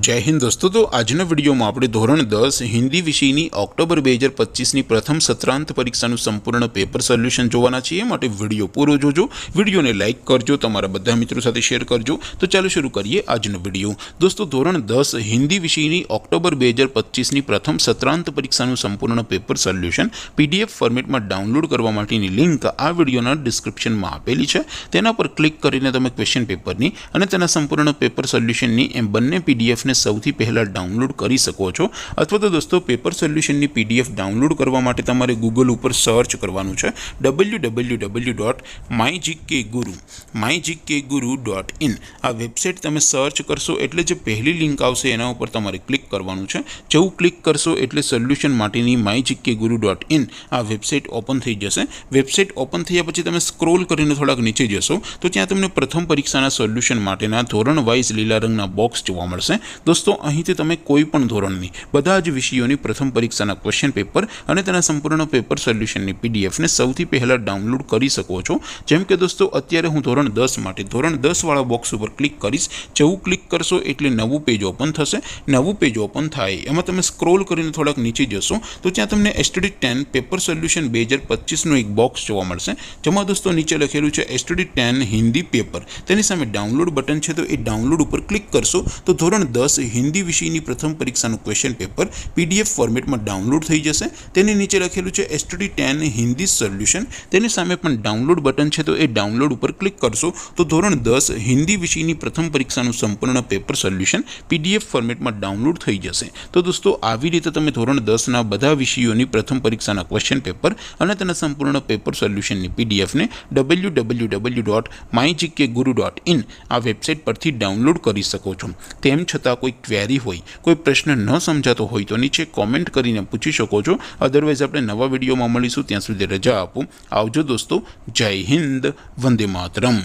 जय हिंद दोस्तों। तो आजना विडियो में આપણે ધોરણ 10 હિન્દી વિષયની ઓક્ટોબર 2025ની પ્રથમ સત્રાંત પરીક્ષાનું સંપૂર્ણ પેપર સોલ્યુશન જોવાના છીએ। માટે વિડિયો પૂરો જોજો, વિડિયોને લાઈક કરજો, તમારા બધા મિત્રો સાથે શેર કરજો। તો ચાલો શરૂ કરીએ આજનો વિડિયો। દોસ્તો ધોરણ 10 હિન્દી વિષયની ઓક્ટોબર 2025ની પ્રથમ સત્રાંત પરીક્ષાનું સંપૂર્ણ પેપર સોલ્યુશન પીડીએફ ફોર્મેટમાં ડાઉનલોડ કરવા માટેની લિંક આ વિડિયોના ડિસ્ક્રિપ્શનમાં આપેલી છે। તેના પર ક્લિક કરીને તમે ક્વેશ્ચન પેપરની અને તેના સંપૂર્ણ પેપર સોલ્યુશનની એમ બંને પીડીએફ ને સૌથી પહેલા ડાઉનલોડ કરી શકો છો। અથવા તો દોસ્તો પેપર સોલ્યુશનની પીડીએફ ડાઉનલોડ કરવા માટે તમારે ગૂગલ ઉપર સર્ચ કરવાનું છે www.mygkguru.in। આ વેબસાઇટ તમે સર્ચ કરશો એટલે જે પહેલી લિંક આવશે એના ઉપર તમારે ક્લિક કરવાનું છે। જેવું ક્લિક કરશો એટલે સોલ્યુશન માટેની mygkguru.in આ વેબસાઇટ ઓપન થઈ જશે। વેબસાઇટ ઓપન થયા પછી તમે સ્ક્રોલ કરીને થોડાક નીચે જશો તો ત્યાં તમને પ્રથમ પરીક્ષાના સોલ્યુશન માટેના ધોરણ વાઇઝ લીલા રંગના બોક્સ જોવા મળશે। दोस्तों અહીંથી તમે કોઈ પણ ધોરણની બધા જ વિષયોની પ્રથમ પરીક્ષાના ક્વેશ્ચન પેપર અને તેના સંપૂર્ણ પેપર સોલ્યુશનની પીડીએફ ને સૌથી પહેલા ડાઉનલોડ કરી શકો છો। જેમ કે દોસ્તો અત્યારે હું ધોરણ 10 માટે ધોરણ 10 વાળા બોક્સ ઉપર ક્લિક કરીશ। જેવું ક્લિક કરશો એટલે નવું પેજ ઓપન થશે। નવું પેજ ઓપન થાય એમાં તમે સ્ક્રોલ કરીને થોડાક નીચે જશો તો ત્યાં તમને એસટીડી 10 પેપર સોલ્યુશન 2025 નું એક બોક્સ જોવા મળશે। જેમાં દોસ્તો નીચે લખેલું છે એસટીડી 10 હિન્દી પેપર। તેની સામે ડાઉનલોડ બટન છે તો એ ડાઉનલોડ ઉપર ક્લિક કરશો તો ધોરણ 10 हिंदी विषयની પ્રથમ પરીક્ષાનું ક્વેશ્ચન પેપર પીડીએફ ફોર્મેટમાં ડાઉનલોડ થઈ જશે। તેની નીચે લખેલું છે એસટીડી 10 હિન્દી સોલ્યુશન। તેની સામે પણ ડાઉનલોડ બટન છે તો એ ડાઉનલોડ ઉપર ક્લિક કરશો તો ધોરણ 10 હિન્દી વિષયની પ્રથમ પરીક્ષાનું સંપૂર્ણ પેપર સોલ્યુશન પીડીએફ ફોર્મેટમાં ડાઉનલોડ થઈ જશે। તો દોસ્તો આવી રીતે તમે ધોરણ 10 ના બધા વિષયોની પ્રથમ પરીક્ષાના ક્વેશ્ચન પેપર અને તેના સંપૂર્ણ પેપર સોલ્યુશનની પીડીએફ ને www.mygkguru.in આ વેબસાઇટ પરથી ડાઉનલોડ કરી શકો છો। તેમ છતાં कोई क्वेरी होय, कोई प्रश्न न समझातो होय तो नीचे कॉमेंट करीने पूछी शको छो। अदरवाइज आपणे नवा विडियो में मळीशुं, त्यां सुधी रजा आपो। आवजो दोस्तों। जय हिंद, वंदे मातरम।